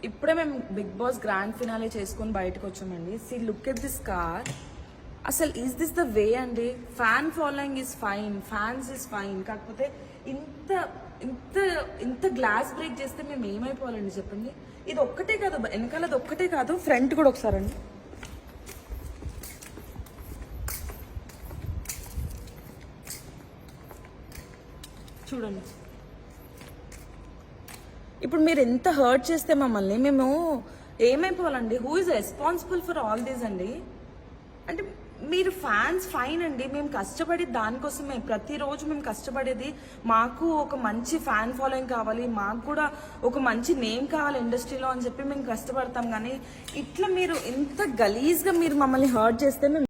ఇప్పుడే మేము big boss grand finale చేసుకొని బయటకు వచ్చామండి. See look at this car. అసలు ఈజ్ దిస్ ద వే అండి? Fan following is fine, fans is fine. కాకపోతే ఇంత ఇంత ఇంత గ్లాస్ బ్రేక్ చేస్తే మేము ఏమైపోవాలండి చెప్పండి? ఇది ఒక్కటే కాదు, వెనకాలది ఒక్కటే కాదు, ఫ్రంట్ కూడా ఒకసారండి. చూడండి. ఇప్పుడు మీరు ఎంత హర్ట్ చేస్తే మమ్మల్ని మేము ఏమైపోవాలండి? Who is responsible for all these అండి? అంటే మీరు ఫ్యాన్స్ ఫైన్ అండి, మేము కష్టపడి దానికోసమే, ప్రతిరోజు మేము కష్టపడేది మాకు ఒక మంచి ఫ్యాన్ ఫాలోయింగ్ కావాలి, మాకు కూడా ఒక మంచి నేమ్ కావాలి ఇండస్ట్రీలో అని చెప్పి మేము కష్టపడతాం. కానీ ఇట్లా మీరు ఇంత గలీజ్గా మీరు మమ్మల్ని హర్ట్ చేస్తే మేము